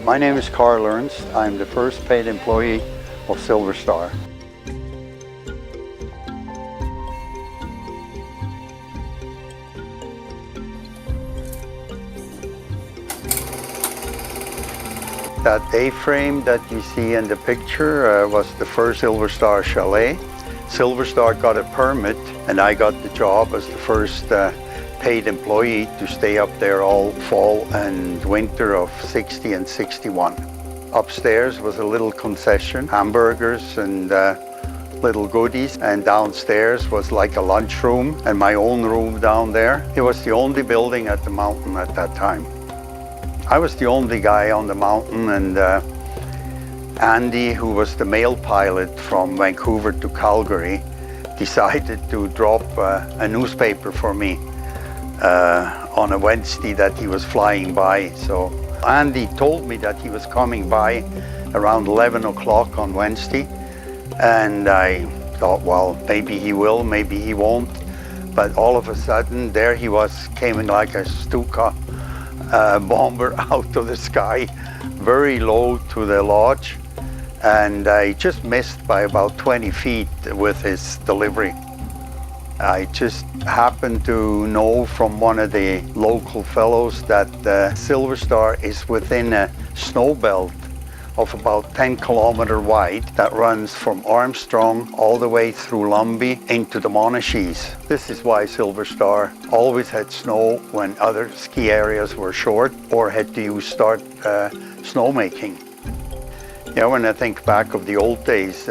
My name is Karl Ernst. I'm the first paid employee of SilverStar. That A-frame that you see in the picture was the first SilverStar chalet. SilverStar got a permit and I got the job as the first paid employee to stay up there all fall and winter of 60 and 61. Upstairs was a little concession, hamburgers and little goodies, and downstairs was like a lunchroom and my own room down there. It was the only building at the mountain at that time. I was the only guy on the mountain, and Andy, who was the mail pilot from Vancouver to Calgary, decided to drop a newspaper for me on a Wednesday that he was flying by. So Andy told me that he was coming by around 11 o'clock on Wednesday, and I thought, well, maybe he will, maybe he won't. But all of a sudden, there he was, came in like a Stuka bomber out of the sky, very low to the lodge, and I just missed by about 20 feet with his delivery. I just happened to know from one of the local fellows that SilverStar is within a snow belt of about 10 kilometers wide that runs from Armstrong all the way through Lumbee into the Monachees. This is why SilverStar always had snow when other ski areas were short or had to start snowmaking. Yeah, when I think back of the old days,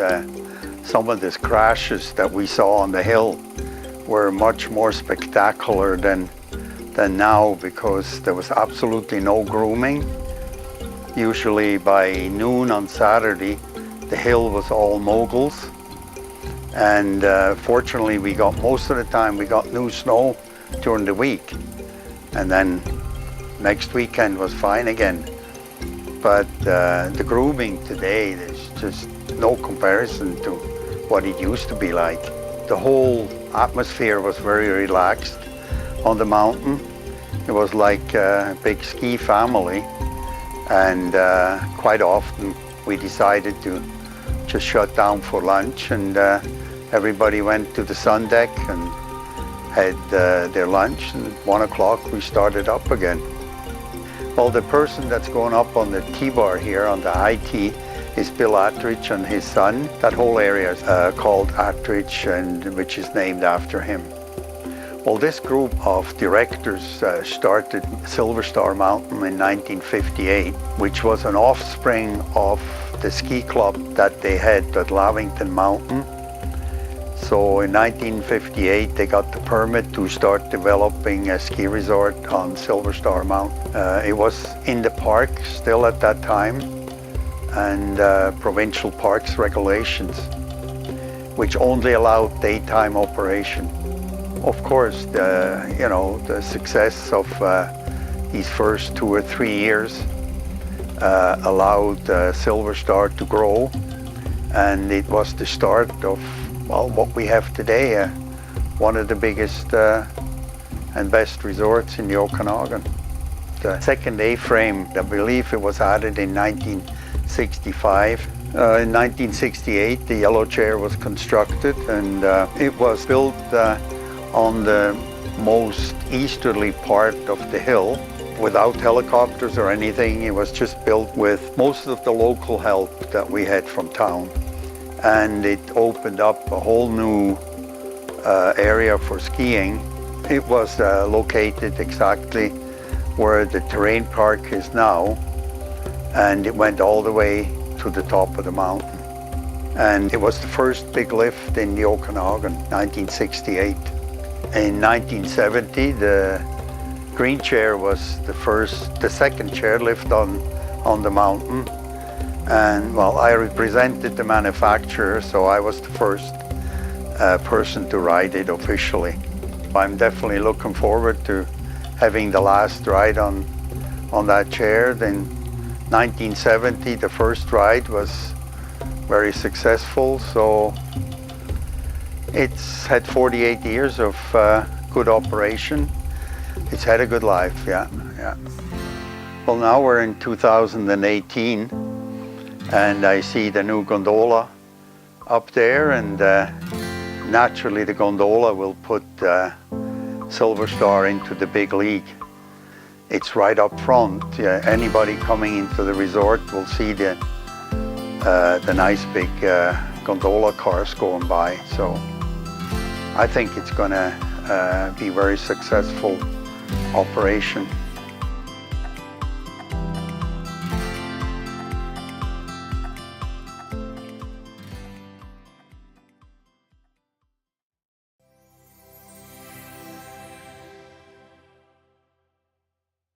some of these crashes that we saw on the hill were much more spectacular than now, because there was absolutely no grooming. Usually by noon on Saturday, the hill was all moguls. And fortunately, most of the time, we got new snow during the week. And then next weekend was fine again. But the grooming today, there's just no comparison to what it used to be like. The whole atmosphere was very relaxed on the mountain. It was like a big ski family. And quite often we decided to just shut down for lunch, and everybody went to the sun deck and had their lunch, and 1 o'clock we started up again. Well, the person that's going up on the T-bar here on the high T is Bill Attridge and his son. That whole area is called Attridge, and which is named after him. Well, this group of directors started SilverStar Mountain in 1958, which was an offspring of the ski club that they had at Lavington Mountain. So in 1958, they got the permit to start developing a ski resort on SilverStar Mountain. It was in the park still at that time, and provincial parks regulations, which only allowed daytime operation. Of course, the success of these first 2 or 3 years allowed SilverStar to grow, and it was the start of, well, what we have today, one of the biggest and best resorts in the Okanagan. The second A-frame, I believe it was added in 1965. In 1968, the yellow chair was constructed, and it was built on the most easterly part of the hill without helicopters or anything. It was just built with most of the local help that we had from town. And it opened up a whole new area for skiing. It was located exactly where the terrain park is now, and it went all the way to the top of the mountain. And it was the first big lift in the Okanagan, 1968. In 1970, the green chair was the second chairlift on the mountain. And well, I represented the manufacturer, so I was the first person to ride it officially. I'm definitely looking forward to having the last ride on that chair. Then 1970, the first ride was very successful, so it's had 48 years of good operation. It's had a good life, yeah. Well, now we're in 2018, and I see the new gondola up there, and naturally the gondola will put SilverStar into the big league. It's right up front. Anybody coming into the resort will see the nice big gondola cars going by. So I think it's going to be a very successful operation.